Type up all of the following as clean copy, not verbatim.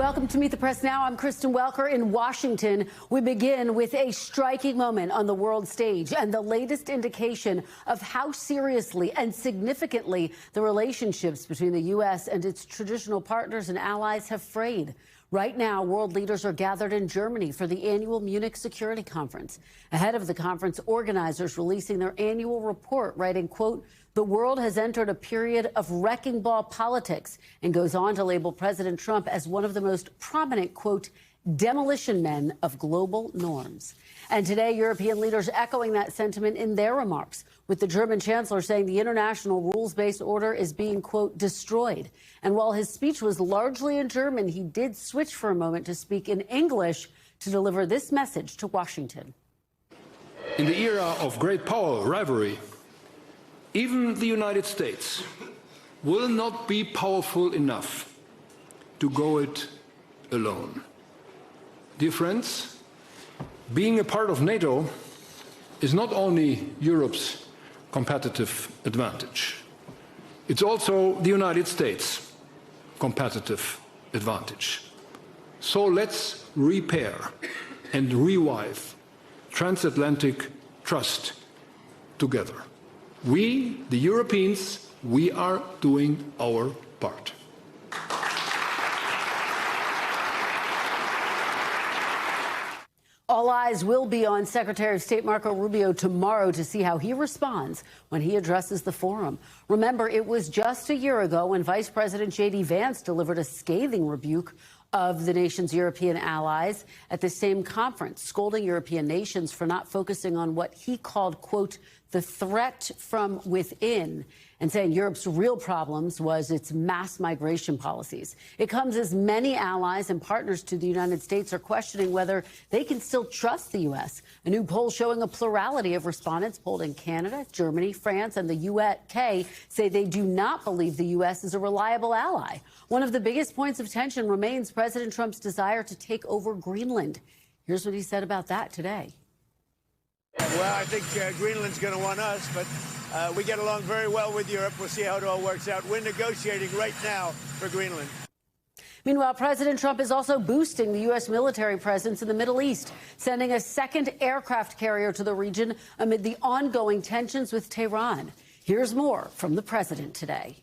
Welcome to Meet the Press Now. I'm Kristen Welker in Washington. We begin with a striking moment on the world stage and the latest indication of how seriously and significantly the relationships between the U.S. and its traditional partners and allies have frayed. Right now, world leaders are gathered in Germany for the annual Munich Security Conference. Ahead of the conference, organizers releasing their annual report, writing, quote, "The world has entered a period of wrecking ball politics," and goes on to label President Trump as one of the most prominent, quote, demolition men of global norms. And today, European leaders echoing that sentiment in their remarks, with the German chancellor saying the international rules-based order is being, quote, destroyed. And while his speech was largely in German, he did switch for a moment to speak in English to deliver this message to Washington. In the era of great power rivalry, even the United States will not be powerful enough to go it alone. Dear friends, being a part of NATO is not only Europe's competitive advantage, it's also the United States' competitive advantage. So let's repair and revive transatlantic trust together. We, the Europeans, we are doing our part. All eyes will be on Secretary of State Marco Rubio tomorrow to see how he responds when he addresses the forum. Remember, it was just a year ago when Vice President J.D. Vance delivered a scathing rebuke of the nation's European allies at the same conference, scolding European nations for not focusing on what he called, quote, the threat from within, and saying Europe's real problems was its mass migration policies. It comes as many allies and partners to the United States are questioning whether they can still trust the U.S. A new poll showing a plurality of respondents polled in Canada, Germany, France, and the UK say they do not believe the U.S. is a reliable ally. One of the biggest points of tension remains President Trump's desire to take over Greenland. Here's what he said about that today. Well, I think Greenland's going to want us, but we get along very well with Europe. We'll see how it all works out. We're negotiating right now for Greenland. Meanwhile, President Trump is also boosting the U.S. military presence in the Middle East, sending a second aircraft carrier to the region amid the ongoing tensions with Tehran. Here's more from the president today.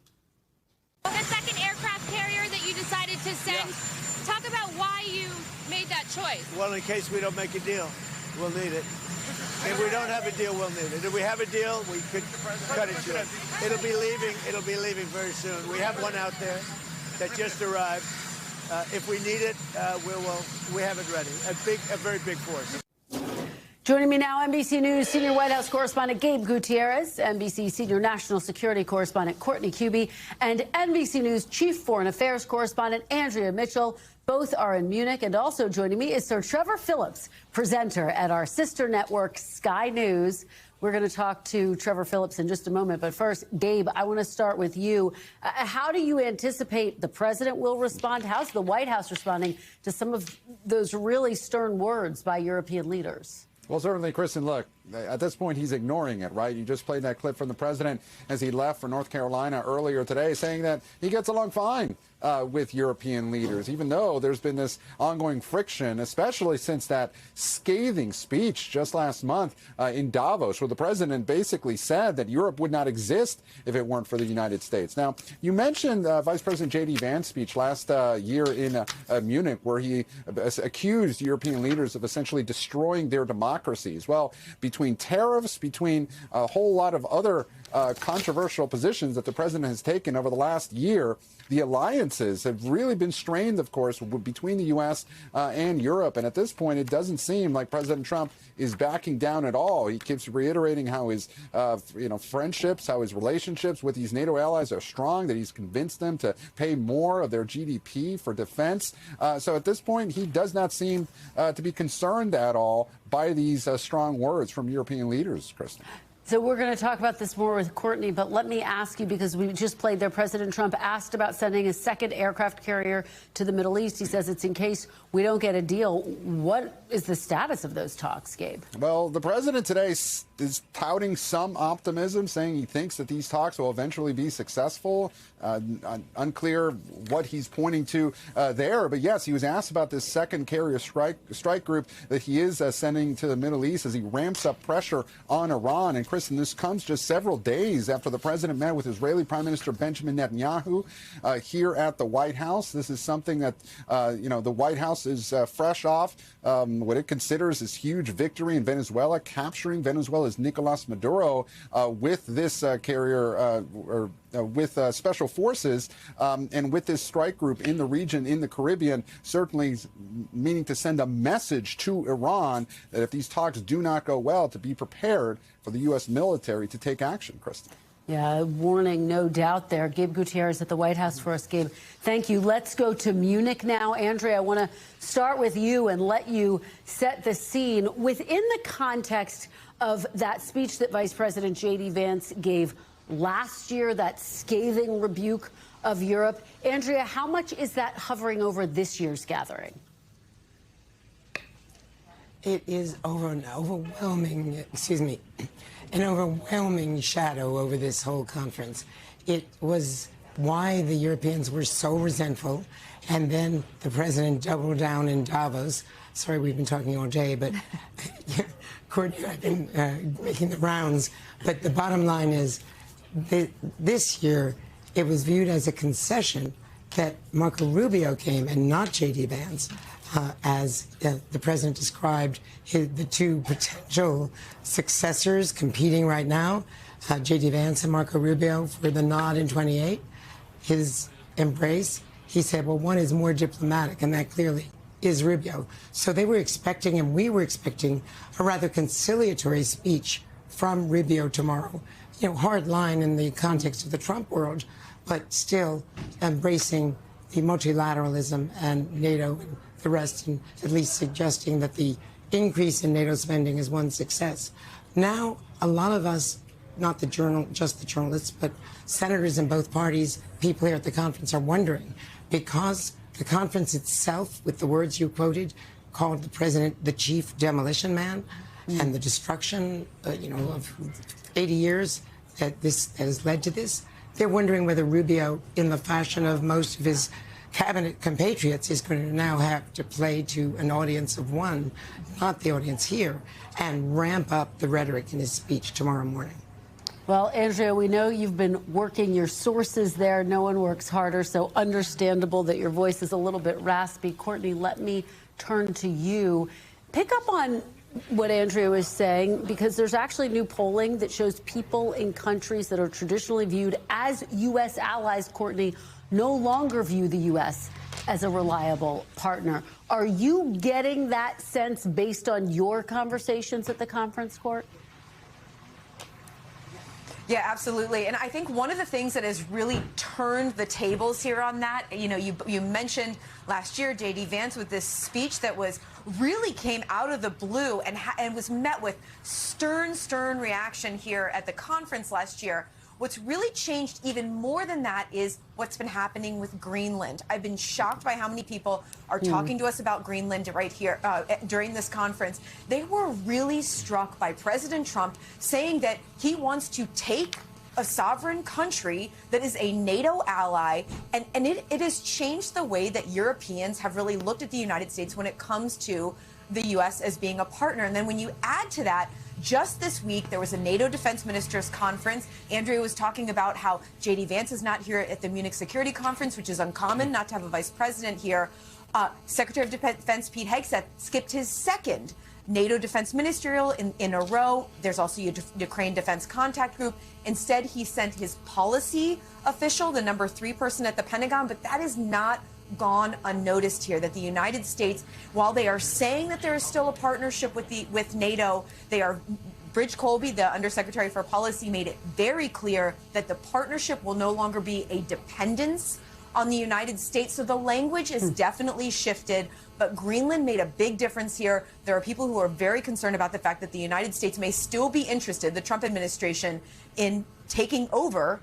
The second aircraft carrier that you decided to send, talk about why you made that choice. Well, in case we don't make a deal, we'll need it. If we don't have a deal, we'll need it. If we have a deal, we could cut it short. It'll be leaving very soon. We have one out there that just arrived. If we need it, we have it ready. A very big force. Joining me now, NBC News senior White House correspondent Gabe Gutierrez, NBC senior national security correspondent Courtney Kube, and NBC News chief foreign affairs correspondent Andrea Mitchell. Both are in Munich, and also joining me is Sir Trevor Phillips, presenter at our sister network, Sky News. We're going to talk to Trevor Phillips in just a moment. But first, Gabe, I want to start with you. How do you anticipate the president will respond? How's the White House responding to some of those really stern words by European leaders? Well, certainly, Kristen, look, at this point, he's ignoring it, right? You just played that clip from the president as he left for North Carolina earlier today, saying that he gets along fine with European leaders, even though there's been this ongoing friction, especially since that scathing speech just last month in Davos, where the president basically said that Europe would not exist if it weren't for the United States. Now, you mentioned Vice President J.D. Vance's speech last year in Munich, where he accused European leaders of essentially destroying their democracies. Well, between tariffs, between a whole lot of other controversial positions that the president has taken over the last year, the alliances have really been strained, of course, between the U.S. And Europe. And at this point, it doesn't seem like President Trump is backing down at all. He keeps reiterating how his friendships, how his relationships with these NATO allies are strong, that he's convinced them to pay more of their GDP for defense. So at this point, he does not seem to be concerned at all by these strong words from European leaders, Kristen. So we're going to talk about this more with Courtney, but let me ask you, because we just played there, President Trump asked about sending a second aircraft carrier to the Middle East. He says it's in case we don't get a deal. What is the status of those talks, Gabe? Well, the president today is touting some optimism, saying he thinks that these talks will eventually be successful. Unclear what he's pointing to there. But yes, he was asked about this second carrier strike group that he is sending to the Middle East as he ramps up pressure on Iran. And Kristen, this comes just several days after the president met with Israeli Prime Minister Benjamin Netanyahu here at the White House. This is something that, the White House is fresh off what it considers this huge victory in Venezuela, capturing Venezuela's Nicolas Maduro with this carrier with special forces and with this strike group in the region, in the Caribbean, certainly meaning to send a message to Iran that if these talks do not go well, to be prepared for the U.S. military to take action, Kristen. Yeah, warning, no doubt there. Gabe Gutierrez at the White House for us. Gabe, thank you. Let's go to Munich now. Andrea, I want to start with you and let you set the scene within the context of that speech that Vice President J.D. Vance gave last year, that scathing rebuke of Europe. Andrea, how much is that hovering over this year's gathering? It is an overwhelming shadow over this whole conference. It was why the Europeans were so resentful, and then the president doubled down in Davos. Sorry, we've been talking all day, but Courtney and I have been making the rounds. But the bottom line is, this year, it was viewed as a concession that Marco Rubio came and not J.D. Vance, as the president described the two potential successors competing right now, J.D. Vance and Marco Rubio, for the nod in 28. His embrace, he said, well, one is more diplomatic, and that clearly is Rubio. So they were expecting, and we were expecting, a rather conciliatory speech from Rubio tomorrow. Hard line in the context of the Trump world, but still embracing the multilateralism and NATO and the rest, and at least suggesting that the increase in NATO spending is one success. Now, a lot of us, not just the journalists, but senators in both parties, people here at the conference are wondering, because the conference itself, with the words you quoted, called the president the chief demolition man, and the destruction, of 80 years that has led to this. They're wondering whether Rubio, in the fashion of most of his cabinet compatriots, is going to now have to play to an audience of one, not the audience here, and ramp up the rhetoric in his speech tomorrow morning. Well, Andrea, we know you've been working your sources there. No one works harder, so understandable that your voice is a little bit raspy. Courtney, let me turn to you. Pick up on what Andrea was saying, because there's actually new polling that shows people in countries that are traditionally viewed as U.S. allies, Courtney, no longer view the U.S. as a reliable partner. Are you getting that sense based on your conversations at the conference, Court? Yeah, absolutely. And I think one of the things that has really turned the tables here on that, you mentioned last year J.D. Vance with this speech that really came out of the blue and was met with stern reaction here at the conference last year. What's really changed even more than that is what's been happening with Greenland. I've been shocked by how many people are talking to us about Greenland right here during this conference. They were really struck by President Trump saying that he wants to take a sovereign country that is a NATO ally, and it has changed the way that Europeans have really looked at the United States when it comes to the U.S. as being a partner. And then when you add to that, just this week, there was a NATO defense ministers conference. Andrea was talking about how J.D. Vance is not here at the Munich Security Conference, which is uncommon not to have a vice president here. Secretary of Defense Pete Hegseth skipped his second NATO defense ministerial in a row. There's also a Ukraine Defense Contact Group. Instead, he sent his policy official, the number 3 person at the Pentagon, but that is not gone unnoticed here, that the United States, while they are saying that there is still a partnership with NATO, Bridge Colby, the Undersecretary for Policy, made it very clear that the partnership will no longer be a dependence on the United States. So the language is definitely shifted, but Greenland made a big difference here. There are people who are very concerned about the fact that the United States may still be interested, the Trump administration, in taking over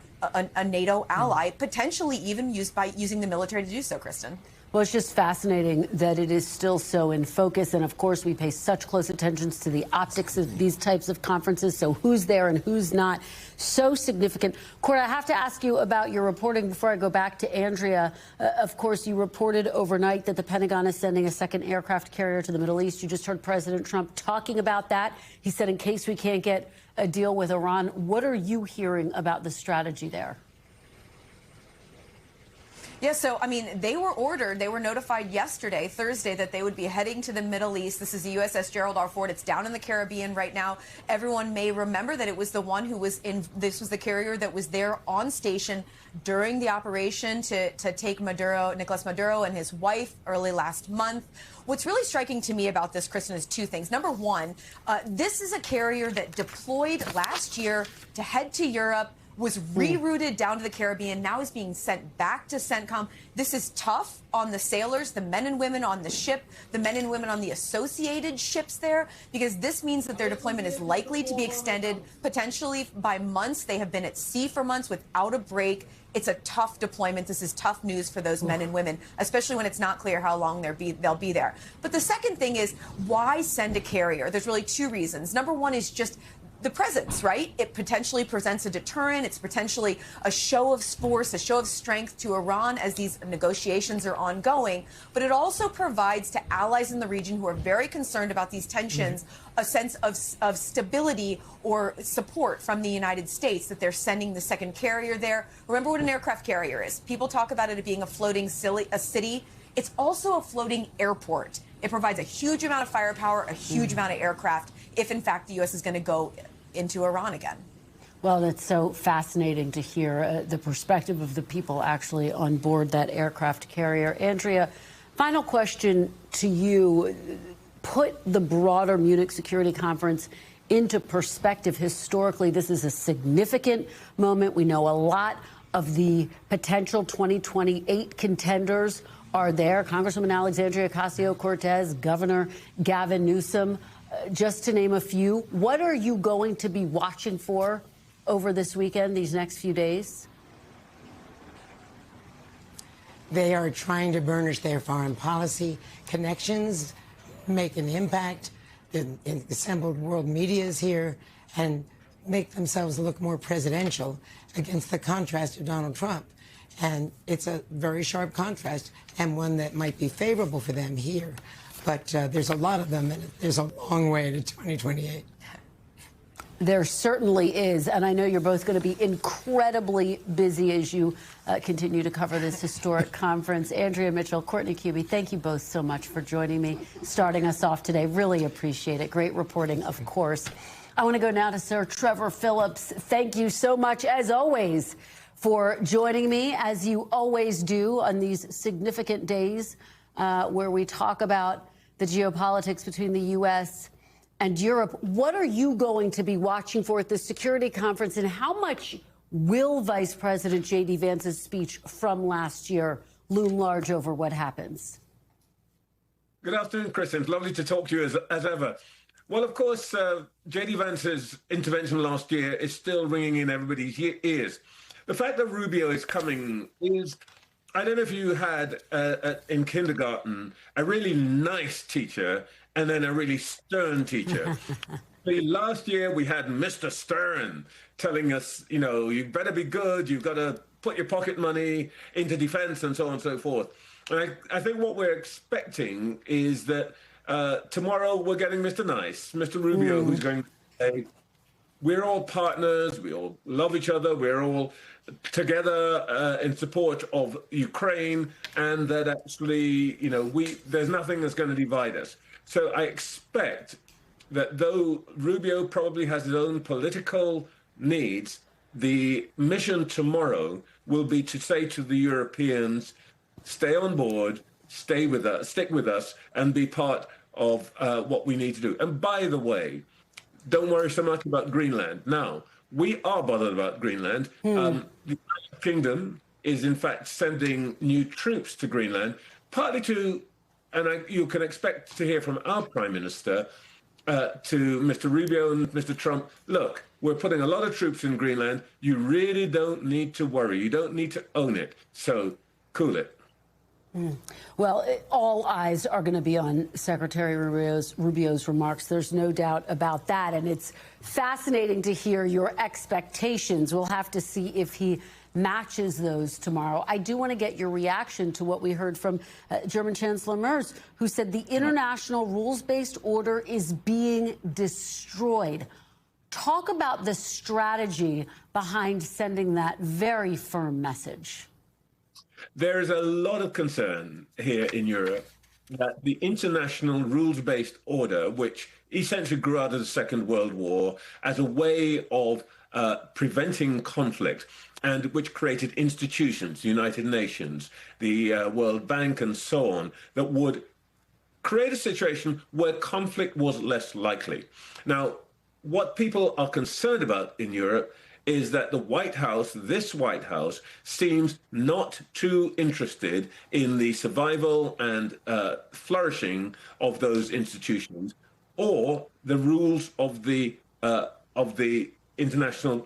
a NATO ally, potentially even using the military to do so, Kristen. Well, it's just fascinating that it is still so in focus. And of course, we pay such close attention to the optics of these types of conferences. So who's there and who's not, so significant. Court, I have to ask you about your reporting before I go back to Andrea. Of course, you reported overnight that the Pentagon is sending a second aircraft carrier to the Middle East. You just heard President Trump talking about that. He said, in case we can't get a deal with Iran. What are you hearing about the strategy there? Yeah, so, I mean, they were notified yesterday, Thursday, that they would be heading to the Middle East. This is the USS Gerald R. Ford. It's down in the Caribbean right now. Everyone may remember that it was the one who was this was the carrier that was there on station during the operation to take Nicolas Maduro and his wife early last month. What's really striking to me about this, Kristen, is two things. Number one, this is a carrier that deployed last year to head to Europe, was rerouted down to the Caribbean, now is being sent back to CENTCOM. This is tough on the sailors, the men and women on the ship, the men and women on the associated ships there, because this means that their deployment is likely to be extended potentially by months. They have been at sea for months without a break. It's a tough deployment. This is tough news for those men and women, especially when it's not clear how long they'll be there. But the second thing is, why send a carrier? There's really two reasons. Number one is just the presence, right? It potentially presents a deterrent. It's potentially a show of force, a show of strength to Iran as these negotiations are ongoing. But it also provides to allies in the region who are very concerned about these tensions a sense of stability or support from the United States, that they're sending the second carrier there. Remember what an aircraft carrier is. People talk about it being a floating city. It's also a floating airport. It provides a huge amount of firepower, a huge amount of aircraft, if in fact the U.S. is going to go into Iran again. Well, it's so fascinating to hear the perspective of the people actually on board that aircraft carrier. Andrea, final question to you. Put the broader Munich Security Conference into perspective. Historically, this is a significant moment. We know a lot of the potential 2028 contenders are there. Congresswoman Alexandria Ocasio-Cortez, Governor Gavin Newsom, just to name a few. What are you going to be watching for over this weekend, these next few days? They are trying to burnish their foreign policy connections, make an impact. The assembled world media is here, and make themselves look more presidential against the contrast of Donald Trump. And it's a very sharp contrast, and one that might be favorable for them here. But there's a lot of them, and there's a long way to 2028. There certainly is, and I know you're both going to be incredibly busy as you continue to cover this historic conference. Andrea Mitchell, Courtney Kube, thank you both so much for joining me, starting us off today. Really appreciate it. Great reporting, of course. I want to go now to Sir Trevor Phillips. Thank you so much, as always, for joining me, as you always do on these significant days where we talk about the geopolitics between the U.S. and Europe. What are you going to be watching for at the security conference, and how much will Vice President J.D. Vance's speech from last year loom large over what happens? Good afternoon, Kristen. It's lovely to talk to you as ever. Well, of course, J.D. Vance's intervention last year is still ringing in everybody's ears. The fact that Rubio is coming is, I don't know if you had in kindergarten a really nice teacher and then a really stern teacher. Last year we had Mr. Stern telling us, you know, you better be good, you've got to put your pocket money into defense and so on and so forth. And I think what we're expecting is that tomorrow we're getting Mr. Nice, Mr. Rubio, who's going to say, we're all partners, we all love each other, we're all together in support of Ukraine, and that actually, you know, there's nothing that's going to divide us. So I expect that though Rubio probably has his own political needs, the mission tomorrow will be to say to the Europeans, stay on board, stay with us, stick with us, and be part of what we need to do. And by the way, don't worry so much about Greenland. Now, we are bothered about Greenland. The United Kingdom is, in fact, sending new troops to Greenland, partly to, and you can expect to hear from our Prime Minister, to Mr. Rubio and Mr. Trump, look, we're putting a lot of troops in Greenland. You really don't need to worry. You don't need to own it. So cool it. Well, all eyes are going to be on Secretary Rubio's remarks. There's no doubt about that. And it's fascinating to hear your expectations. We'll have to see if he matches those tomorrow. I do want to get your reaction to what we heard from German Chancellor Merz, who said the international rules-based order is being destroyed. Talk about the strategy behind sending that very firm message. There is a lot of concern here in Europe that the international rules-based order, which essentially grew out of the Second World War as a way of preventing conflict, and which created institutions, the United Nations, the World Bank, and so on, that would create a situation where conflict was less likely. Now, what people are concerned about in Europe is that the White House, this White House, seems not too interested in the survival and flourishing of those institutions, or the rules of the international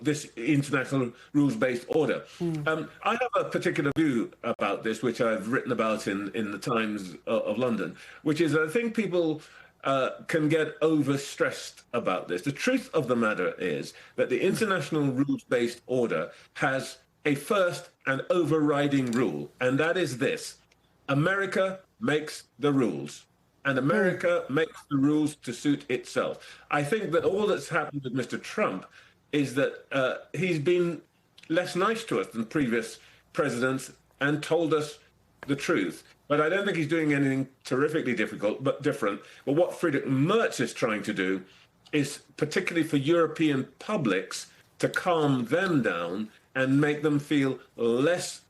rules-based order. I have a particular view about this, which I've written about in the Times of London, which is I think people can get overstressed about this. The truth of the matter is that the international rules-based order has a first and overriding rule, and that is this: America makes the rules, and America makes the rules to suit itself. I think that all that's happened with Mr. Trump is that he's been less nice to us than previous presidents and told us the truth. But I don't think he's doing anything terrifically different. But what Friedrich Merz is trying to do is, particularly for European publics, to calm them down and make them feel less,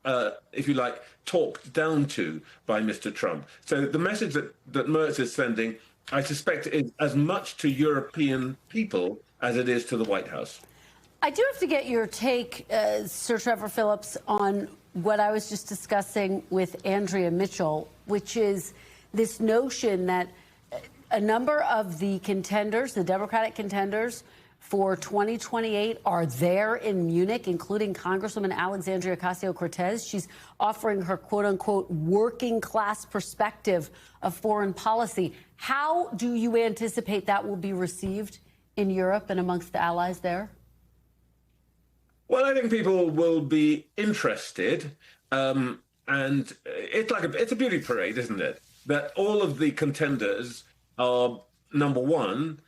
if you like, talked down to by Mr. Trump. So the message that Merz is sending, I suspect, is as much to European people as it is to the White House. I do have to get your take, Sir Trevor Phillips, on what I was just discussing with Andrea Mitchell, which is this notion that a number of the contenders, the Democratic contenders for 2028, are there in Munich, including Congresswoman Alexandria Ocasio-Cortez. She's offering her quote-unquote working class perspective of foreign policy. How do you anticipate that will be received in Europe and amongst the allies there? Well, I think people will be interested, and it's a beauty parade, isn't it? That all of the contenders are, number one,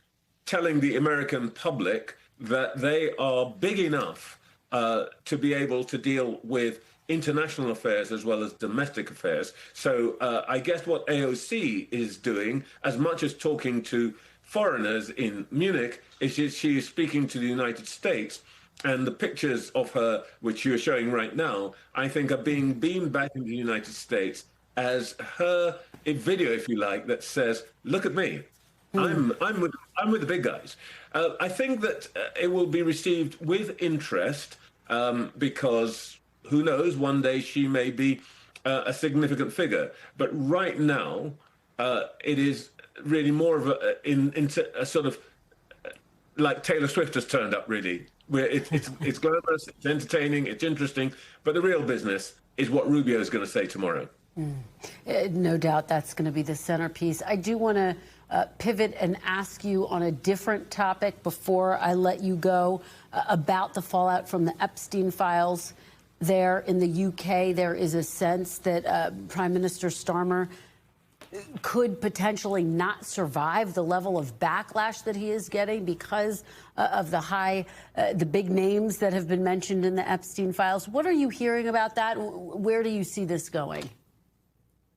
telling the American public that they are big enough to be able to deal with international affairs as well as domestic affairs. So I guess what AOC is doing, as much as talking to foreigners in Munich, is she is speaking to the United States. And the pictures of her, which you're showing right now, I think are being beamed back into the United States as a video, if you like, that says, "Look at me, I'm with the big guys." I think that it will be received with interest because who knows, one day she may be a significant figure. But right now, it is really more of a sort of like Taylor Swift has turned up, really. Where it's glamorous, it's entertaining, it's interesting, but the real business is what Rubio is going to say tomorrow. No doubt that's going to be the centerpiece. I do want to pivot and ask you on a different topic before I let you go about the fallout from the Epstein files there in the UK. There is a sense that Prime Minister Starmer could potentially not survive the level of backlash that he is getting because of the big names that have been mentioned in the Epstein files. What are you hearing about that? Where do you see this going?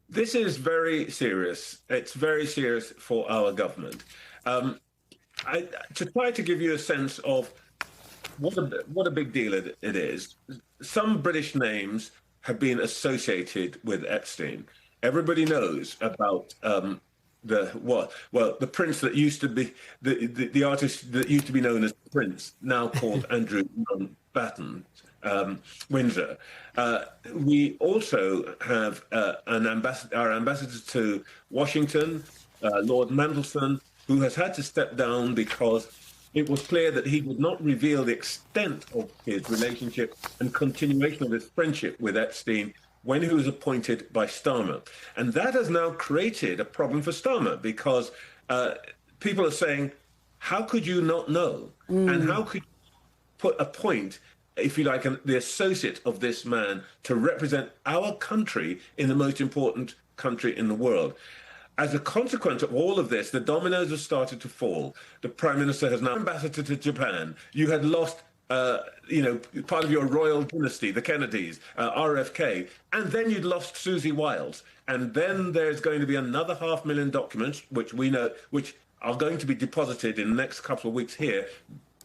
This is very serious. It's very serious for our government. To try to give you a sense of what a big deal it is, some British names have been associated with Epstein. Everybody knows about the prince that used to be the artist that used to be known as Prince, now called Andrew Mountbatten, Windsor. We also have our ambassador to Washington, Lord Mandelson, who has had to step down because it was clear that he would not reveal the extent of his relationship and continuation of his friendship with Epstein when he was appointed by Starmer. And that has now created a problem for Starmer because people are saying, how could you not know? And how could you appoint, if you like, the associate of this man to represent our country in the most important country in the world? As a consequence of all of this, the dominoes have started to fall. The Prime Minister has now ambassador to Japan. You had lost part of your royal dynasty, the Kennedys, RFK, and then you'd lost Susie Wiles. And then there's going to be another 500,000 documents, which we know, which are going to be deposited in the next couple of weeks here.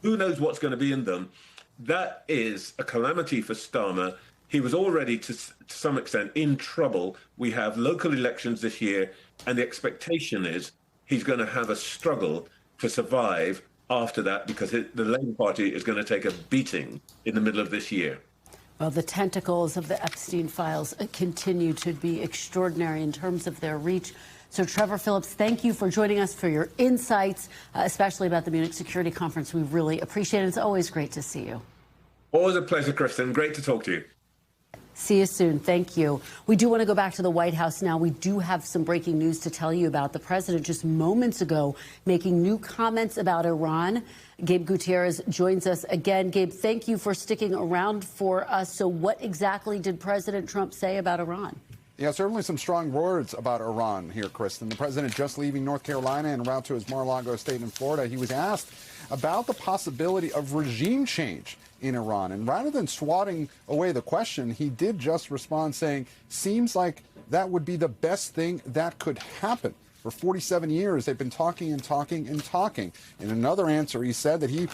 Who knows what's going to be in them? That is a calamity for Starmer. He was already, to some extent, in trouble. We have local elections this year, and the expectation is he's going to have a struggle to survive after that, because the Labour Party is going to take a beating in the middle of this year. Well, the tentacles of the Epstein files continue to be extraordinary in terms of their reach. So, Trevor Phillips, thank you for joining us, for your insights, especially about the Munich Security Conference. We really appreciate it. It's always great to see you. Always a pleasure, Kristen. Great to talk to you. See you soon. Thank you. We do want to go back to the White House now. We do have some breaking news to tell you about. The president just moments ago making new comments about Iran. Gabe Gutierrez joins us again. Gabe, thank you for sticking around for us. So what exactly did President Trump say about Iran? Yeah, certainly some strong words about Iran here, Kristen. The president just leaving North Carolina en route to his Mar-a-Lago estate in Florida. He was asked about the possibility of regime change in Iran. And rather than swatting away the question, he did just respond saying, seems like that would be the best thing that could happen. For 47 years, they've been talking and talking and talking. In another answer, he said that he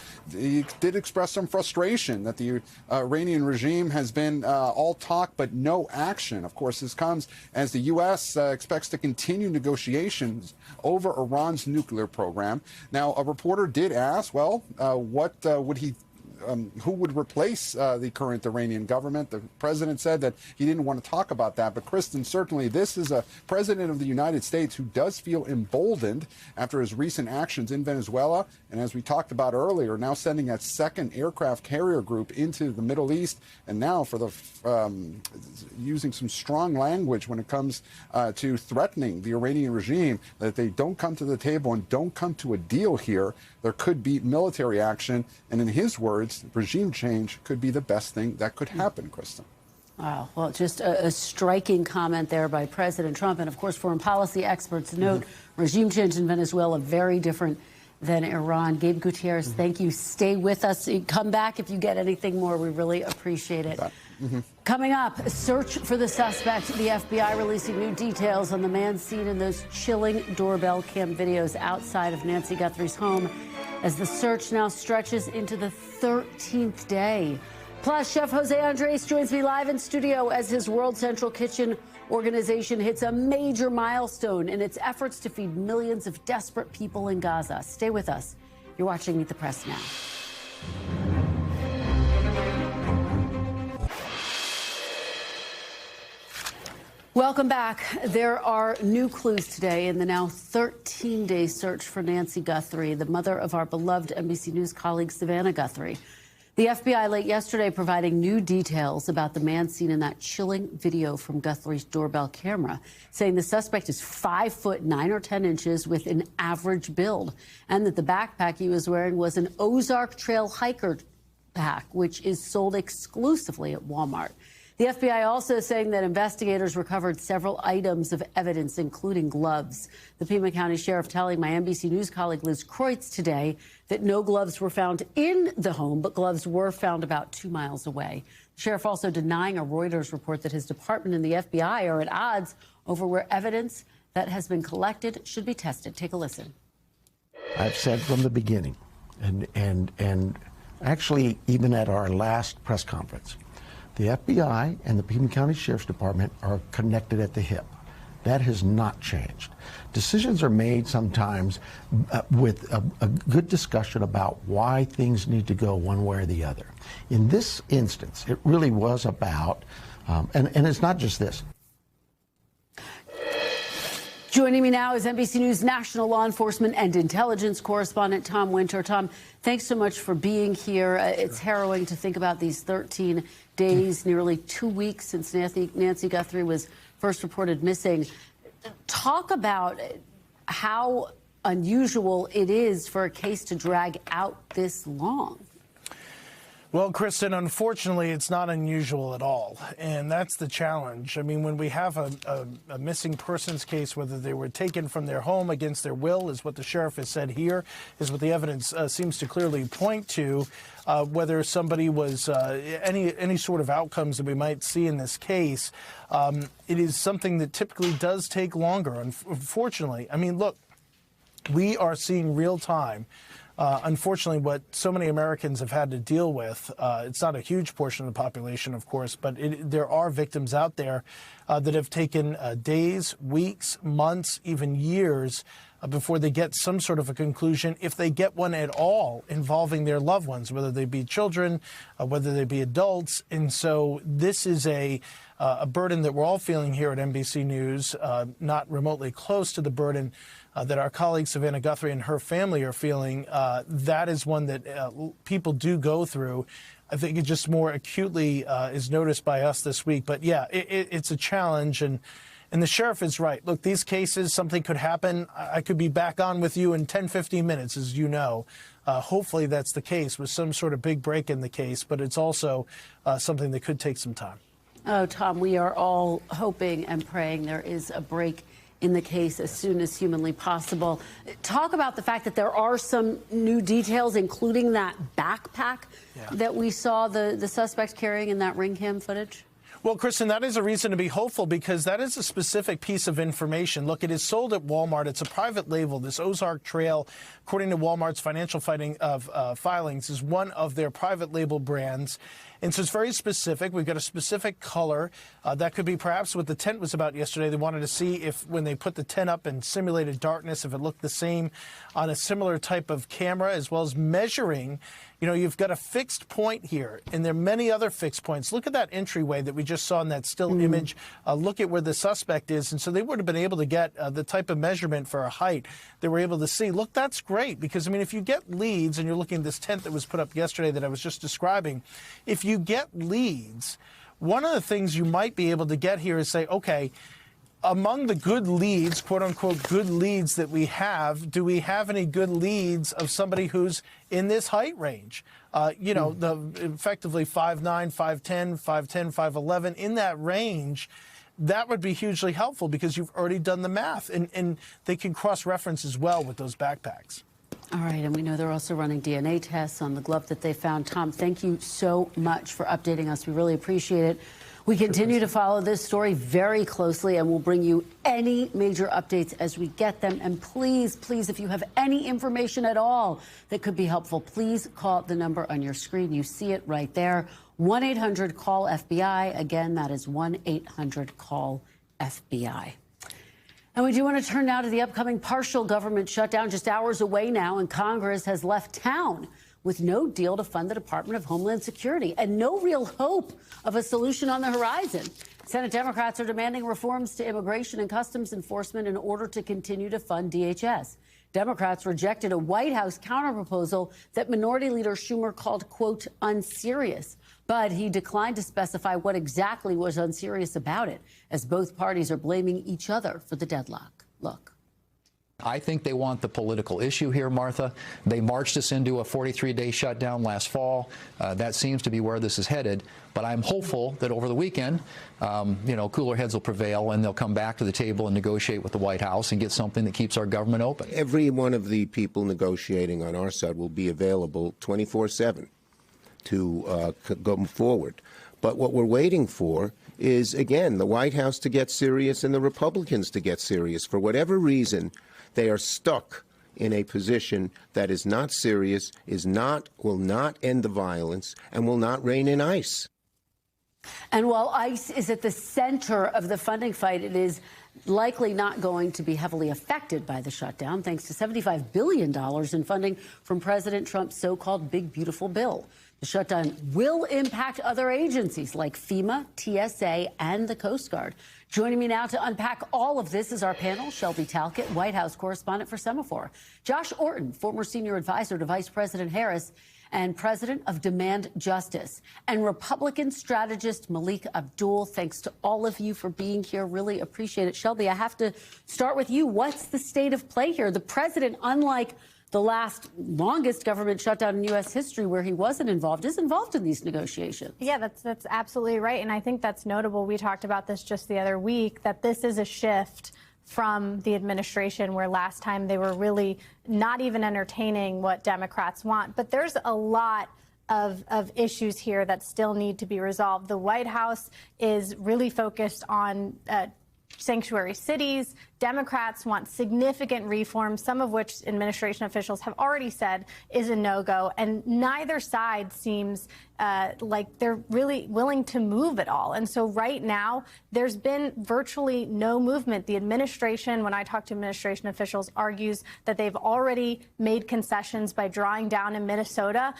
did express some frustration that the Iranian regime has been all talk but no action. Of course, this comes as the U.S. Expects to continue negotiations over Iran's nuclear program. Now, a reporter did ask, well, what would he who would replace the current Iranian government? The president said that he didn't want to talk about that. But, Kristen, certainly this is a president of the United States who does feel emboldened after his recent actions in Venezuela. And as we talked about earlier, now sending that second aircraft carrier group into the Middle East. And now for the using some strong language when it comes to threatening the Iranian regime that if they don't come to the table and don't come to a deal here, there could be military action. And in his words, regime change could be the best thing that could happen, Kristen. Wow. Well, just a striking comment there by President Trump. And, of course, foreign policy experts note regime change in Venezuela very different than Iran. Gabe Gutierrez, thank you. Stay with us. Come back if you get anything more. We really appreciate it. Coming up, a search for the suspect. The FBI releasing new details on the man seen in those chilling doorbell cam videos outside of Nancy Guthrie's home as the search now stretches into the 13th day. Plus, Chef José Andrés joins me live in studio as his World Central Kitchen organization hits a major milestone in its efforts to feed millions of desperate people in Gaza. Stay with us. You're watching Meet the Press now. Welcome back. There are new clues today in the now 13-day search for Nancy Guthrie, the mother of our beloved NBC News colleague Savannah Guthrie. The FBI late yesterday providing new details about the man seen in that chilling video from Guthrie's doorbell camera, saying the suspect is 5 foot 9 or 10 inches with an average build, and that the backpack he was wearing was an Ozark Trail hiker pack, which is sold exclusively at Walmart. The FBI also saying that investigators recovered several items of evidence, including gloves. The Pima County Sheriff telling my NBC News colleague Liz Kreutz today that no gloves were found in the home, but gloves were found about 2 miles away. The sheriff also denying a Reuters report that his department and the FBI are at odds over where evidence that has been collected should be tested. Take a listen. I've said from the beginning, and actually even at our last press conference, the FBI and the Pima County Sheriff's Department are connected at the hip. That has not changed. Decisions are made sometimes with a good discussion about why things need to go one way or the other. In this instance, it really was about, and it's not just this. Joining me now is NBC News national law enforcement and intelligence correspondent Tom Winter. Tom, thanks so much for being here. It's harrowing to think about these 13 days, nearly 2 weeks since Nancy Guthrie was first reported missing. Talk about how unusual it is for a case to drag out this long. Well, Kristen, unfortunately, it's not unusual at all, and that's the challenge. I mean, when we have a missing persons case, whether they were taken from their home against their will, is what the sheriff has said here, is what the evidence seems to clearly point to, whether somebody was any sort of outcomes that we might see in this case, it is something that typically does take longer, unfortunately. I mean, look, we are seeing real time. Unfortunately, what so many Americans have had to deal with, it's not a huge portion of the population, of course, but there are victims out there that have taken days, weeks, months, even years before they get some sort of a conclusion, if they get one at all, involving their loved ones, whether they be children, whether they be adults. And so this is a burden that we're all feeling here at NBC News, not remotely close to the burden that our colleague Savannah Guthrie and her family are feeling. That is one that people do go through. I think it just more acutely is noticed by us this week. But yeah, it's a challenge. And the sheriff is right. Look, these cases, something could happen. I could be back on with you in 10, 15 minutes, as you know. Hopefully that's the case with some sort of big break in the case. But it's also something that could take some time. Oh, Tom, we are all hoping and praying there is a break in the case as soon as humanly possible. Talk about the fact that there are some new details, including that backpack that we saw the suspect carrying in that ring cam footage. Well, Kristen, that is a reason to be hopeful, because that is a specific piece of information. Look, it is sold at Walmart. It's a private label. This Ozark Trail, according to Walmart's financial filings, is one of their private label brands. And so it's very specific. We've got a specific color. That could be perhaps what the tent was about yesterday. They wanted to see if, when they put the tent up and simulated darkness, if it looked the same on a similar type of camera, as well as measuring. You know, you've got a fixed point here, and there are many other fixed points. Look at that entryway that we just saw in that still image. Look at where the suspect is. And so they would have been able to get the type of measurement for a height they were able to see. Look, that's great, because, I mean, if you get leads, and you're looking at this tent that was put up yesterday that I was just describing, if you get leads, one of the things you might be able to get here is say, okay, among the good leads, quote unquote, good leads that we have, do we have any good leads of somebody who's in this height range? You know, effectively 5'9", 5'10", 5'10", 5'11", in that range. That would be hugely helpful, because you've already done the math, and they can cross-reference as well with those backpacks. All right, and we know they're also running DNA tests on the glove that they found. Tom, thank you so much for updating us. We really appreciate it. We continue to follow this story very closely, and we'll bring you any major updates as we get them. And please, please, if you have any information at all that could be helpful, please call the number on your screen. You see it right there, 1-800-CALL-FBI. Again, that is 1-800-CALL-FBI. And we do want to turn now to the upcoming partial government shutdown, just hours away now, and Congress has left town with no deal to fund the Department of Homeland Security and no real hope of a solution on the horizon. Senate Democrats are demanding reforms to immigration and customs enforcement in order to continue to fund DHS. Democrats rejected a White House counterproposal that Minority Leader Schumer called, quote, unserious. But he declined to specify what exactly was unserious about it, as both parties are blaming each other for the deadlock. Look. I think they want the political issue here, Martha. They marched us into a 43-day shutdown last fall. That seems to be where this is headed. But I'm hopeful that over the weekend, you know, cooler heads will prevail, and they'll come back to the table and negotiate with the White House and get something that keeps our government open. Every one of the people negotiating on our side will be available 24/7 to go forward. But what we're waiting for is, again, the White House to get serious and the Republicans to get serious. For whatever reason, they are stuck in a position that is not serious, will not end the violence, and will not rein in ICE. And while ICE is at the center of the funding fight, it is likely not going to be heavily affected by the shutdown, thanks to $75 billion in funding from President Trump's so-called Big Beautiful Bill. The shutdown will impact other agencies like FEMA, TSA, and the Coast Guard. Joining me now to unpack all of this is our panel, Shelby Talcott, White House correspondent for Semaphore, Josh Orton, former senior advisor to Vice President Harris and president of Demand Justice, and Republican strategist Malik Abdul. Thanks to all of you for being here. Really appreciate it. Shelby, I have to start with you. What's the state of play here? The president, unlike the last longest government shutdown in U.S. history where he wasn't involved, is involved in these negotiations. Yeah, that's absolutely right. And I think that's notable. We talked about this just the other week, that this is a shift from the administration where last time they were really not even entertaining what Democrats want. But there's a lot of issues here that still need to be resolved. The White House is really focused on sanctuary cities. Democrats want significant reform, some of which administration officials have already said is a no-go. And neither side seems like they're really willing to move at all. And so right now, there's been virtually no movement. The administration, when I talk to administration officials, argues that they've already made concessions by drawing down in Minnesota.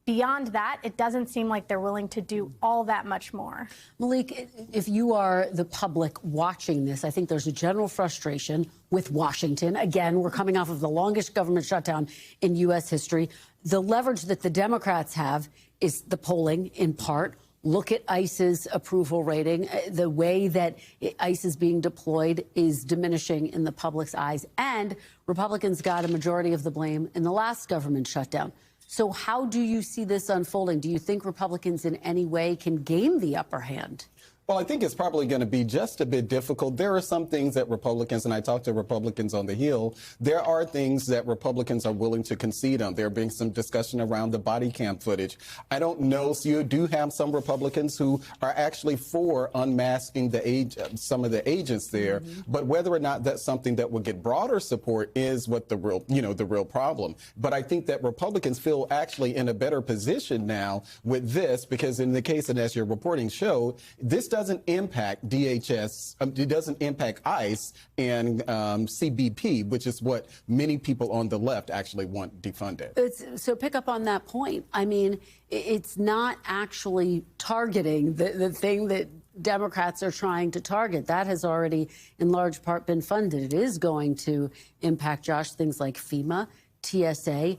Beyond that, it doesn't seem like they're willing to do all that much more. Malik, if you are the public watching this, I think there's a general frustration with Washington. Again, we're coming off of the longest government shutdown in U.S. history. The leverage that the Democrats have is the polling, in part. Look at ICE's approval rating. The way that ICE is being deployed is diminishing in the public's eyes. And Republicans got a majority of the blame in the last government shutdown. So how do you see this unfolding? Do you think Republicans in any way can gain the upper hand? Well, I think it's probably going to be just a bit difficult. There are some things that Republicans, and I talked to Republicans on the Hill, there are things that Republicans are willing to concede on. There being some discussion around the body cam footage. I don't know. So you do have some Republicans who are actually for unmasking some of the agents there. But whether or not that's something that will get broader support is what the real problem. But I think that Republicans feel actually in a better position now with this, because in the case, and as your reporting showed, this doesn't impact DHS, it doesn't impact ICE and CBP, which is what many people on the left actually want defunded. So pick up on that point. I mean, it's not actually targeting the thing that Democrats are trying to target. That has already, in large part, been funded. It is going to impact, Josh, things like FEMA, TSA.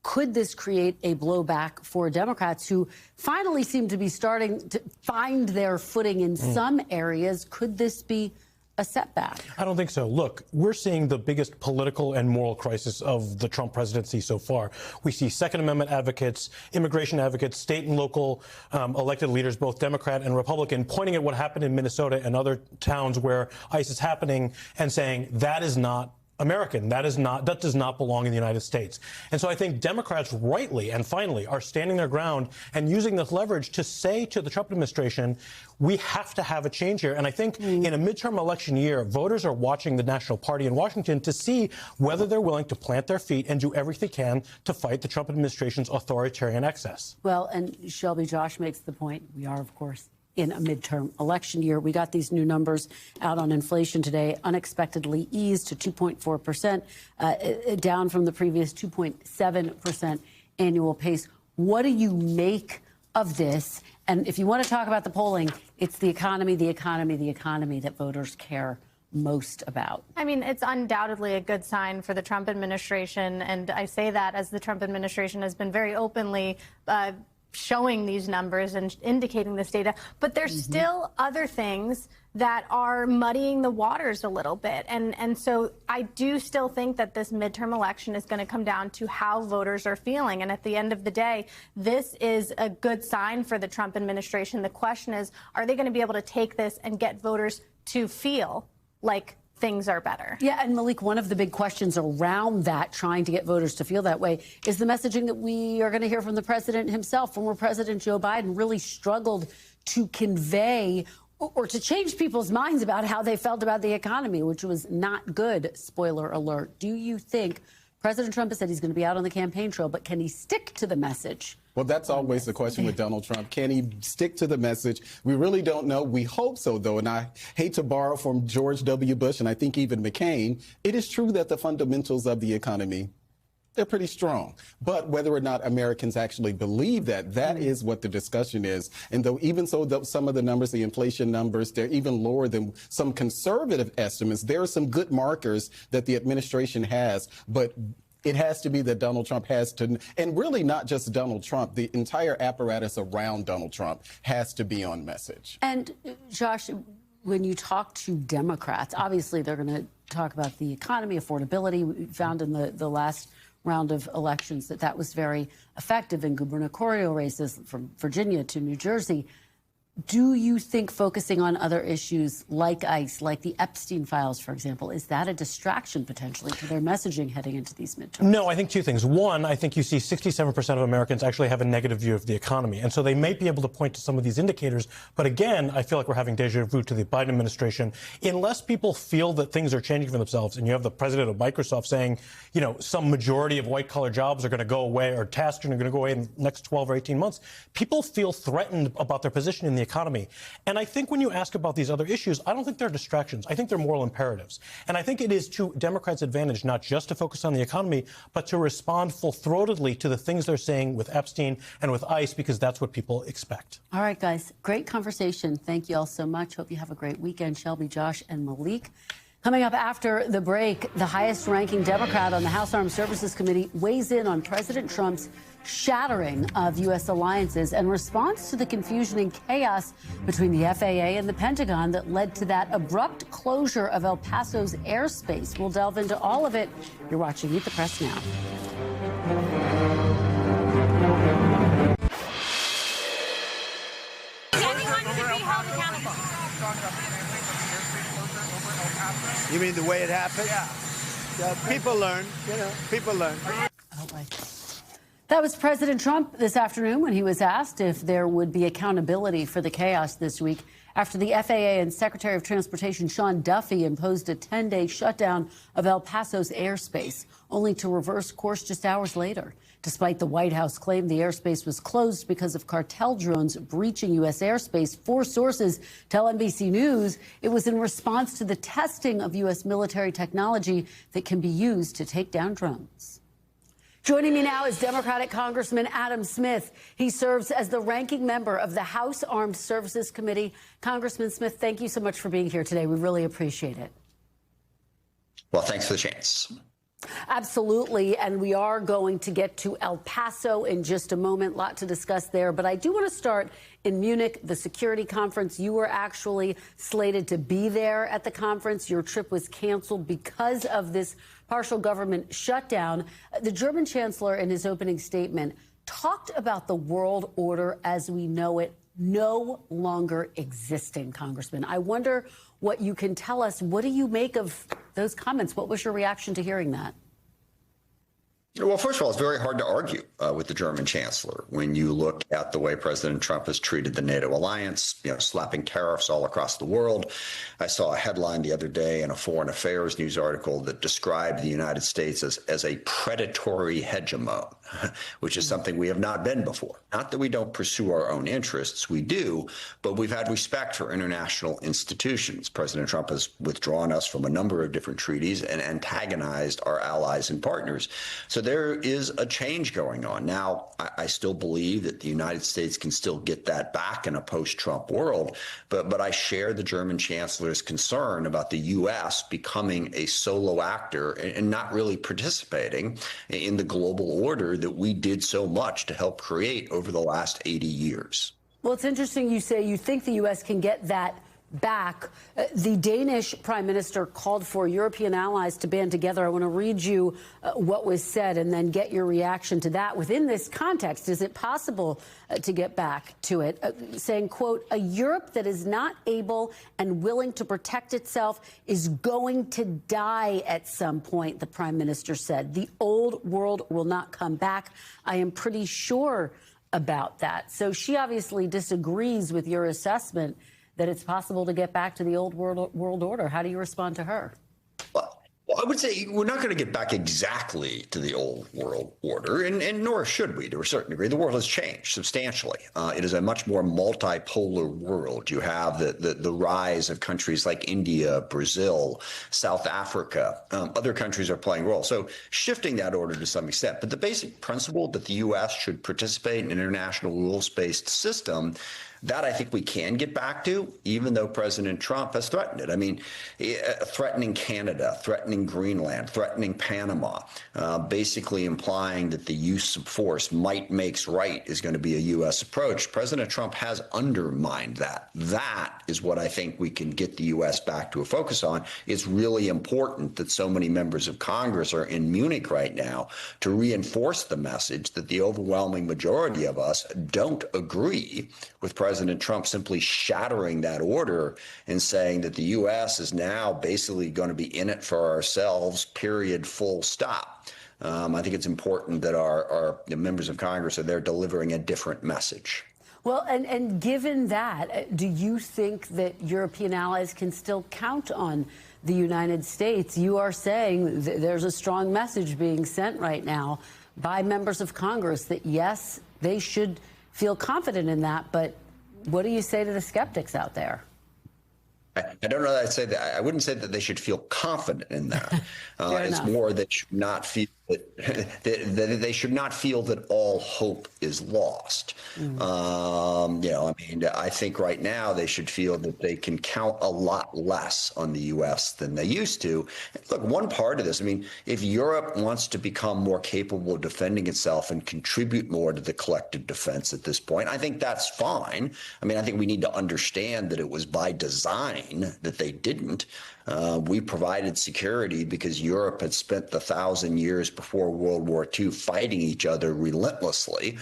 Could this create a blowback for Democrats who finally seem to be starting to find their footing in some areas? Could this be a setback? I don't think so. Look, we're seeing the biggest political and moral crisis of the Trump presidency so far. We see Second Amendment advocates, immigration advocates, state and local elected leaders, both Democrat and Republican, pointing at what happened in Minnesota and other towns where ICE is happening and saying that is not American. That does not belong in the United States. And so I think Democrats rightly and finally are standing their ground and using this leverage to say to the Trump administration, we have to have a change here. And I think in a midterm election year, voters are watching the National Party in Washington to see whether they're willing to plant their feet and do everything they can to fight the Trump administration's authoritarian excess. Well, and Shelby, Josh makes the point. We are, of course, in a midterm election year. We got these new numbers out on inflation today, unexpectedly eased to 2.4%, down from the previous 2.7% annual pace. What do you make of this? And if you want to talk about the polling, it's the economy that voters care most about. I mean, it's undoubtedly a good sign for the Trump administration. And I say that as the Trump administration has been very openly showing these numbers and indicating this data, but there's still other things that are muddying the waters a little bit. And so I do still think that this midterm election is going to come down to how voters are feeling. And at the end of the day, this is a good sign for the Trump administration. The question is, are they going to be able to take this and get voters to feel like things are better? Yeah, and Malik, one of the big questions around that, trying to get voters to feel that way, is the messaging that we are going to hear from the president himself. Former President Joe Biden really struggled to convey or to change people's minds about how they felt about the economy, which was not good, spoiler alert. Do you think President Trump has said he's going to be out on the campaign trail, but can he stick to the message? Well, that's always the question with Donald Trump. Can he stick to the message? We really don't know. We hope so, though. And I hate to borrow from George W. Bush and I think even McCain. It is true that the fundamentals of the economy They're pretty strong. But whether or not Americans actually believe that, that is what the discussion is. And though even so, some of the numbers, the inflation numbers, they're even lower than some conservative estimates. There are some good markers that the administration has, but it has to be that Donald Trump has to, and really not just Donald Trump, the entire apparatus around Donald Trump has to be on message. And Josh, when you talk to Democrats, obviously they're going to talk about the economy, affordability. We found in the last round of elections that was very effective in gubernatorial races from Virginia to New Jersey. Do you think focusing on other issues like ICE, like the Epstein files, for example, is that a distraction potentially to their messaging heading into these midterms? No, I think two things. One, I think you see 67% of Americans actually have a negative view of the economy. And so they may be able to point to some of these indicators. But again, I feel like we're having deja vu to the Biden administration. Unless people feel that things are changing for themselves, and you have the president of Microsoft saying, you know, some majority of white-collar jobs are going to go away, or tasks are going to go away in the next 12 or 18 months, people feel threatened about their position in the economy. And I think when you ask about these other issues, I don't think they're distractions. I think they're moral imperatives. And I think it is to Democrats' advantage not just to focus on the economy, but to respond full-throatedly to the things they're saying with Epstein and with ICE, because that's what people expect. All right, guys. Great conversation. Thank you all so much. Hope you have a great weekend. Shelby, Josh, and Malik. Coming up after the break, the highest-ranking Democrat on the House Armed Services Committee weighs in on President Trump's shattering of U.S. alliances and responds to the confusion and chaos between the FAA and the Pentagon that led to that abrupt closure of El Paso's airspace. We'll delve into all of it. You're watching Meet the Press Now. Anyone should be held accountable. You mean the way it happened? Yeah. People learn, people learn. That was President Trump this afternoon when he was asked if there would be accountability for the chaos this week after the FAA and Secretary of Transportation Sean Duffy imposed a 10-day shutdown of El Paso's airspace, only to reverse course just hours later. Despite the White House claim the airspace was closed because of cartel drones breaching U.S. airspace, 4 sources tell NBC News it was in response to the testing of U.S. military technology that can be used to take down drones. Joining me now is Democratic Congressman Adam Smith. He serves as the ranking member of the House Armed Services Committee. Congressman Smith, thank you so much for being here today. We really appreciate it. Well, thanks for the chance. Absolutely. And we are going to get to El Paso in just a moment. A lot to discuss there. But I do want to start in Munich, the security conference. You were actually slated to be there at the conference. Your trip was canceled because of this partial government shutdown. The German chancellor, in his opening statement, talked about the world order as we know it no longer existing, Congressman. I wonder what you can tell us. What do you make of those comments? What was your reaction to hearing that? Well, first of all, it's very hard to argue with the German chancellor when you look at the way President Trump has treated the NATO alliance, slapping tariffs all across the world. I saw a headline the other day in a foreign affairs news article that described the United States as a predatory hegemon, which is something we have not been before. Not that we don't pursue our own interests, we do, but we've had respect for international institutions. President Trump has withdrawn us from a number of different treaties and antagonized our allies and partners. So there is a change going on. Now, I still believe that the United States can still get that back in a post-Trump world, but I share the German chancellor's concern about the U.S. becoming a solo actor and not really participating in the global order that we did so much to help create over the last 80 years. Well, it's interesting you say you think the U.S. can get that back. The Danish prime minister called for European allies to band together. I want to read you what was said and then get your reaction to that. Within this context, is it possible to get back to it? Saying, quote, a Europe that is not able and willing to protect itself is going to die at some point, the prime minister said. The old world will not come back. I am pretty sure about that. So she obviously disagrees with your assessment that it's possible to get back to the old world order. How do you respond to her? Well, Well, I would say we're not going to get back exactly to the old world order, and nor should we to a certain degree. The world has changed substantially. It is a much more multipolar world. You have the rise of countries like India, Brazil, South Africa. Other countries are playing roles. So shifting that order to some extent. But the basic principle that the U.S. should participate in an international rules-based system, that I think we can get back to, even though President Trump has threatened it. I mean, threatening Canada, threatening Greenland, threatening Panama, basically implying that the use of force, might makes right, is going to be a U.S. approach. President Trump has undermined that. That is what I think we can get the U.S. back to a focus on. It's really important that so many members of Congress are in Munich right now to reinforce the message that the overwhelming majority of us don't agree with President Trump simply shattering that order and saying that the U.S. is now basically going to be in it for ourselves, period, full stop. I think it's important that our members of Congress are there delivering a different message. Well, and given that, do you think that European allies can still count on the United States? You are saying there's a strong message being sent right now by members of Congress that, yes, they should feel confident in that, but what do you say to the skeptics out there? I don't know that I'd say that. I wouldn't say that they should feel confident in that. It's more that should not feel that they should not feel that all hope is lost. You know, I mean, I think right now they should feel that they can count a lot less on the U.S. than they used to. Look, one part of this, I mean, if Europe wants to become more capable of defending itself and contribute more to the collective defense at this point, I think that's fine. I mean, I think we need to understand that it was by design that they didn't. We provided security because Europe had spent the 1,000 years before World War II fighting each other relentlessly.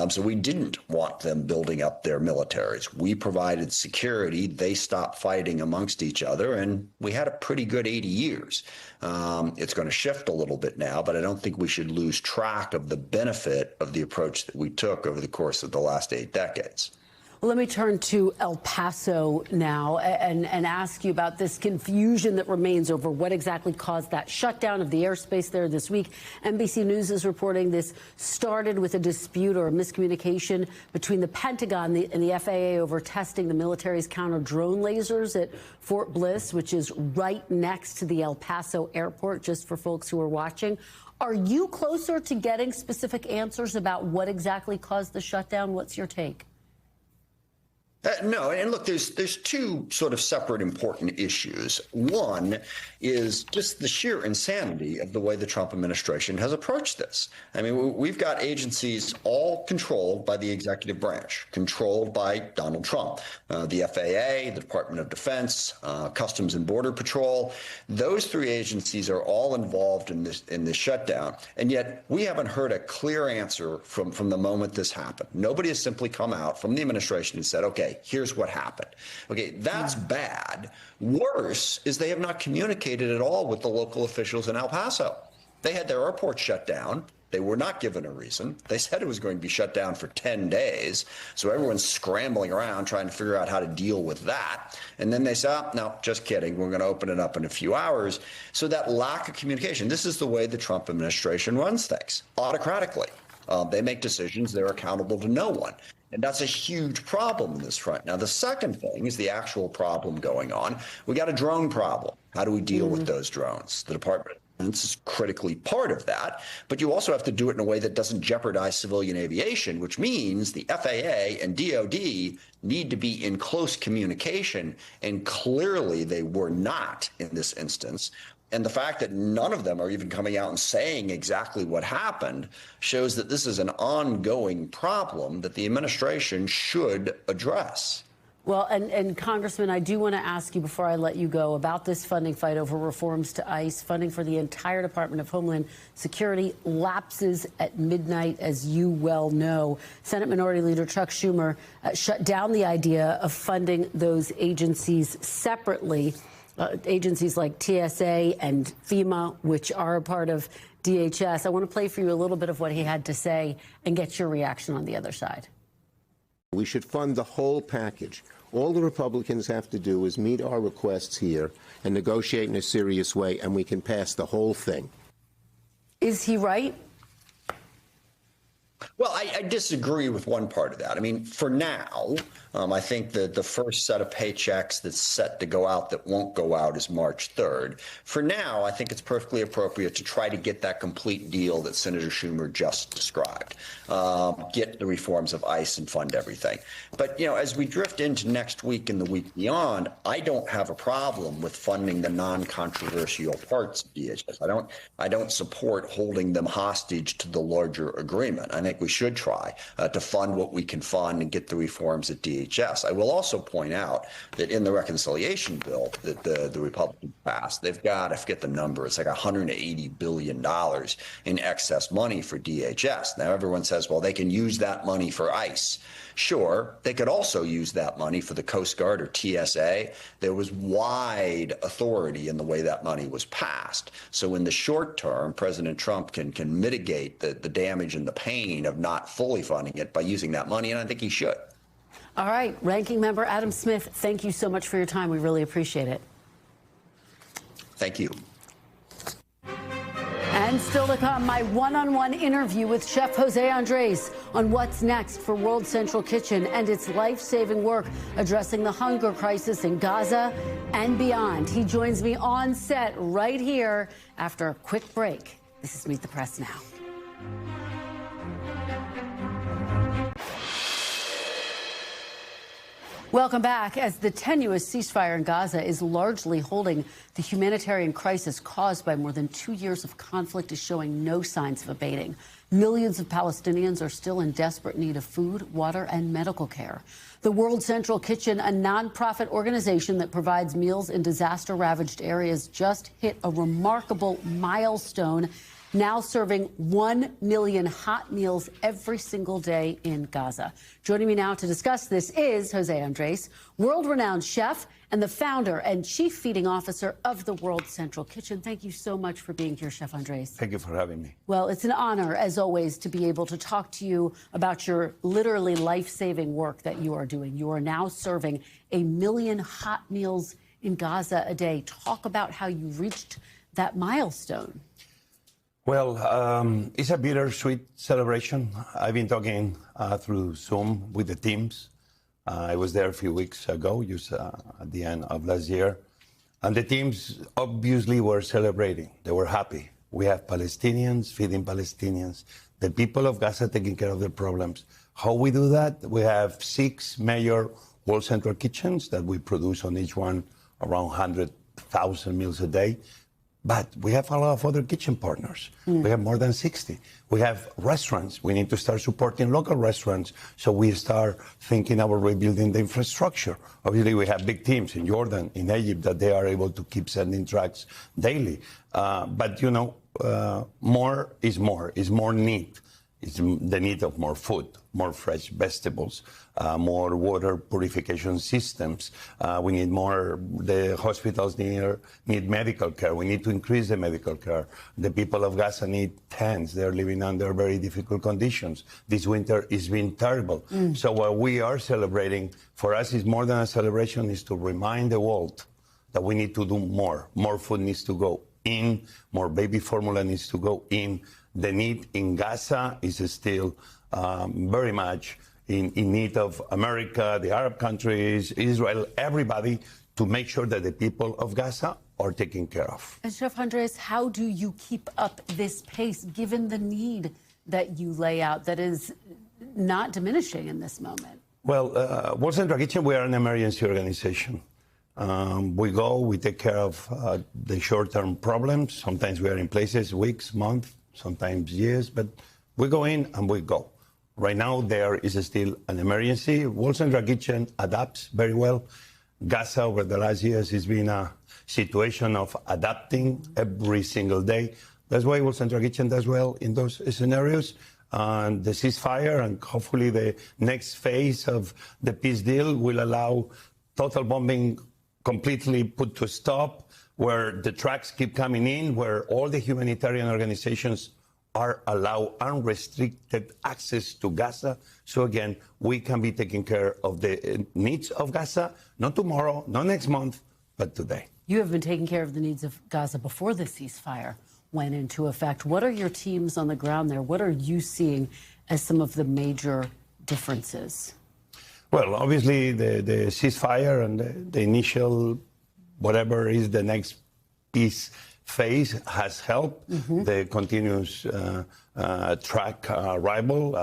So we didn't want them building up their militaries. We provided security. They stopped fighting amongst each other, and we had a pretty good 80 years. It's going to shift a little bit now, but I don't think we should lose track of the benefit of the approach that we took over the course of the last 8 decades. Well, let me turn to El Paso now and ask you about this confusion that remains over what exactly caused that shutdown of the airspace there this week. NBC News is reporting this started with a dispute or a miscommunication between the Pentagon and the FAA over testing the military's counter-drone lasers at Fort Bliss, which is right next to the El Paso airport, just for folks who are watching. Are you closer to getting specific answers about what exactly caused the shutdown? What's your take? No, and look, there's two sort of separate important issues. One is just the sheer insanity of the way the Trump administration has approached this. I mean, we've got agencies all controlled by the executive branch, controlled by Donald Trump, the FAA, the Department of Defense, Customs and Border Patrol. Those three agencies are all involved in this shutdown, and yet we haven't heard a clear answer from the moment this happened. Nobody has simply come out from the administration and said, okay, here's what happened. Okay, that's bad. Worse is they have not communicated at all with the local officials in El Paso. They had their airport shut down. They were not given a reason. They said it was going to be shut down for 10 days. So everyone's scrambling around trying to figure out how to deal with that. And then they say, oh, no, just kidding. We're going to open it up in a few hours. So that lack of communication, this is the way the Trump administration runs things, autocratically. They make decisions. They're accountable to no one. And that's a huge problem in this front. Now, the second thing is the actual problem going on. We got a drone problem. How do we deal with those drones? The Department of Defense is critically part of that. But you also have to do it in a way that doesn't jeopardize civilian aviation, which means the FAA and DOD need to be in close communication. And clearly they were not in this instance. And the fact that none of them are even coming out and saying exactly what happened shows that this is an ongoing problem that the administration should address. Well, and Congressman, I do want to ask you before I let you go about this funding fight over reforms to ICE. Funding for the entire Department of Homeland Security lapses at midnight, as you well know. Senate Minority Leader Chuck Schumer shut down the idea of funding those agencies separately. Agencies like TSA and FEMA, which are a part of DHS. I want to play for you a little bit of what he had to say and get your reaction on the other side. We should fund the whole package. All the Republicans have to do is meet our requests here and negotiate in a serious way, and we can pass the whole thing. Is he right? Well, I disagree with one part of that. I mean, for now, I think that the first set of paychecks that's set to go out that won't go out is March 3rd. For now, I think it's perfectly appropriate to try to get that complete deal that Senator Schumer just described, get the reforms of ICE and fund everything. But, you know, as we drift into next week and the week beyond, I don't have a problem with funding the non-controversial parts of DHS. I don't support holding them hostage to the larger agreement. I think we should try to fund what we can fund and get the reforms at DHS. I will also point out that in the reconciliation bill that the Republicans passed, they've got, I forget the number, it's like $180 billion in excess money for DHS. Now, everyone says, well, they can use that money for ICE. Sure, they could also use that money for the Coast Guard or TSA. There was wide authority in the way that money was passed. So in the short term, President Trump can mitigate the damage and the pain of not fully funding it by using that money, and I think he should. All right, Ranking Member Adam Smith, thank you so much for your time. We really appreciate it. Thank you. And still to come, my one-on-one interview with Chef José Andrés on what's next for World Central Kitchen and its life-saving work addressing the hunger crisis in Gaza and beyond. He joins me on set right here after a quick break. This is Meet the Press Now. Welcome back. As the tenuous ceasefire in Gaza is largely holding, the humanitarian crisis caused by more than 2 years of conflict is showing no signs of abating. Millions of Palestinians are still in desperate need of food, water, and medical care. The World Central Kitchen, a nonprofit organization that provides meals in disaster-ravaged areas, just hit a remarkable milestone, now serving 1 million hot meals every single day in Gaza. Joining me now to discuss this is José Andrés, world-renowned chef and the founder and chief feeding officer of the World Central Kitchen. Thank you so much for being here, Chef Andrés. Thank you for having me. Well, it's an honor, as always, to be able to talk to you about your literally life-saving work that you are doing. You are now serving 1 million hot meals in Gaza a day. Talk about how you reached that milestone. Well, it's a bittersweet celebration. I've been talking through Zoom with the teams. I was there a few weeks ago, just at the end of last year. And the teams obviously were celebrating. They were happy. We have Palestinians feeding Palestinians, the people of Gaza taking care of their problems. How we do that? We have 6 major World Central Kitchens that we produce on each one around 100,000 meals a day. But we have a lot of other kitchen partners. We have more than 60. We have restaurants. We need to start supporting local restaurants. So we start thinking about rebuilding the infrastructure. Obviously, we have big teams in Jordan, in Egypt, that they are able to keep sending trucks daily. But, you know, more is more. It's more need. It's the need of more food, more fresh vegetables, more water purification systems. We need more, the hospitals need medical care. We need to increase the medical care. The people of Gaza need tents. They're living under very difficult conditions. This winter has been terrible. So what we are celebrating, for us, is more than a celebration, is to remind the world that we need to do more. More food needs to go in, more baby formula needs to go in. The need in Gaza is still very much in need of America, the Arab countries, Israel, everybody, to make sure that the people of Gaza are taken care of. And Chef Andrés, how do you keep up this pace, given the need that you lay out that is not diminishing in this moment? Well, World Central Kitchen, we are an emergency organization. We go, we take care of the short-term problems. Sometimes we are in places weeks, months, sometimes years, but we go in and we go. Right now, there is still an emergency. World Central Kitchen adapts very well. Gaza, over the last years, has been a situation of adapting every single day. That's why World Central Kitchen does well in those scenarios. And the ceasefire and hopefully the next phase of the peace deal will allow total bombing completely put to stop, where the trucks keep coming in, where all the humanitarian organizations are allowed unrestricted access to Gaza. So again, we can be taking care of the needs of Gaza, not tomorrow, not next month, but today. You have been taking care of the needs of Gaza before the ceasefire went into effect. What are your teams on the ground there? What are you seeing as some of the major differences? Well, obviously, the ceasefire and the initial, whatever is the next peace phase has helped. The continuous track arrival,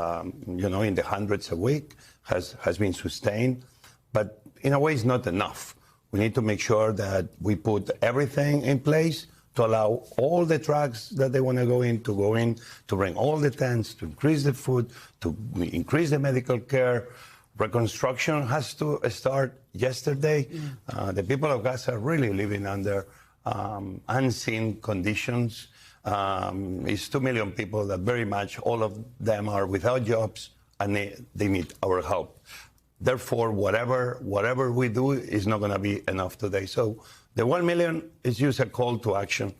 in the hundreds a week has been sustained. But in a way, it's not enough. We need to make sure that we put everything in place to allow all the trucks that they want to go in, to bring all the tents, to increase the food, to increase the medical care. Reconstruction has to start yesterday. The people of Gaza are really living under unseen conditions. It's 2 million people that very much all of them are without jobs, and they need our help. Therefore, whatever we do is not going to be enough today. So the 1 million is just a call to action.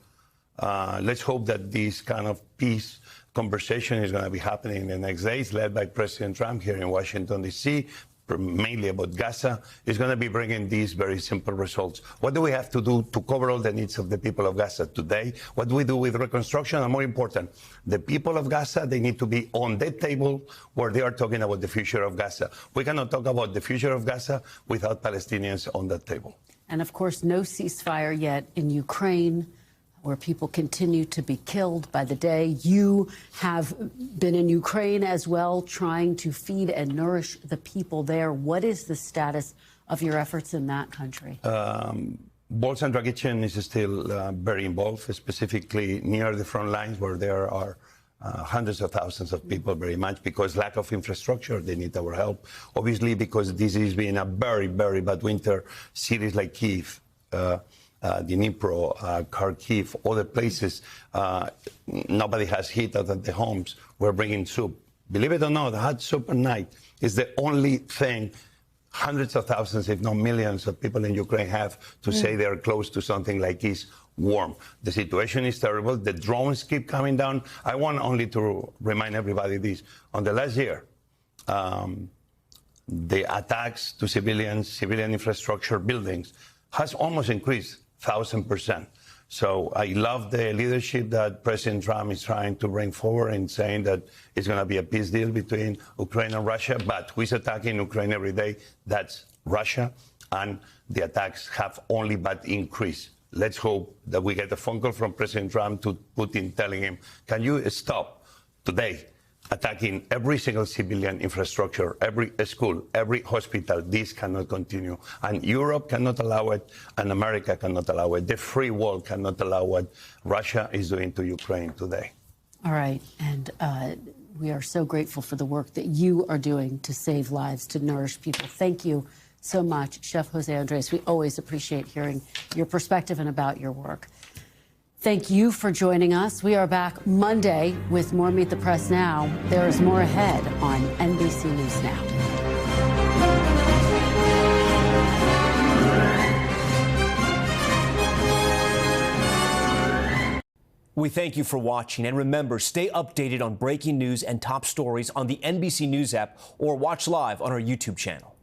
Let's hope that this kind of peace conversation is going to be happening in the next days, led by President Trump here in Washington, D.C., mainly about Gaza, is going to be bringing these very simple results. What do we have to do to cover all the needs of the people of Gaza today? What do we do with reconstruction? And more important, the people of Gaza, they need to be on that table where they are talking about the future of Gaza. We cannot talk about the future of Gaza without Palestinians on that table. And of course, no ceasefire yet in Ukraine, where people continue to be killed by the day. You have been in Ukraine as well, trying to feed and nourish the people there. What is the status of your efforts in that country? Balls and Drug Kitchen is still very involved, specifically near the front lines where there are hundreds of thousands of people, very much because lack of infrastructure, they need our help. Obviously, because this has been a very, very bad winter, cities like Kyiv, Dnipro, Kharkiv, other places, nobody has heat out of the homes. We're bringing soup. Believe it or not, hot soup at night is the only thing hundreds of thousands, if not millions, of people in Ukraine have to say they're close to something like this warm. The situation is terrible. The drones keep coming down. I want only to remind everybody this. On the last year, the attacks to civilian infrastructure buildings has almost increased 1,000%. So I love the leadership that President Trump is trying to bring forward in saying that it's going to be a peace deal between Ukraine and Russia. But who is attacking Ukraine every day? That's Russia. And the attacks have only but increased. Let's hope that we get a phone call from President Trump to Putin telling him, can you stop today attacking every single civilian infrastructure, every school, every hospital? This cannot continue. And Europe cannot allow it, and America cannot allow it. The free world cannot allow what Russia is doing to Ukraine today. All right. And we are so grateful for the work that you are doing to save lives, to nourish people. Thank you so much, Chef José Andrés. We always appreciate hearing your perspective and about your work. Thank you for joining us. We are back Monday with more Meet the Press Now. There is more ahead on NBC News Now. We thank you for watching, and remember, stay updated on breaking news and top stories on the NBC News app or watch live on our YouTube channel.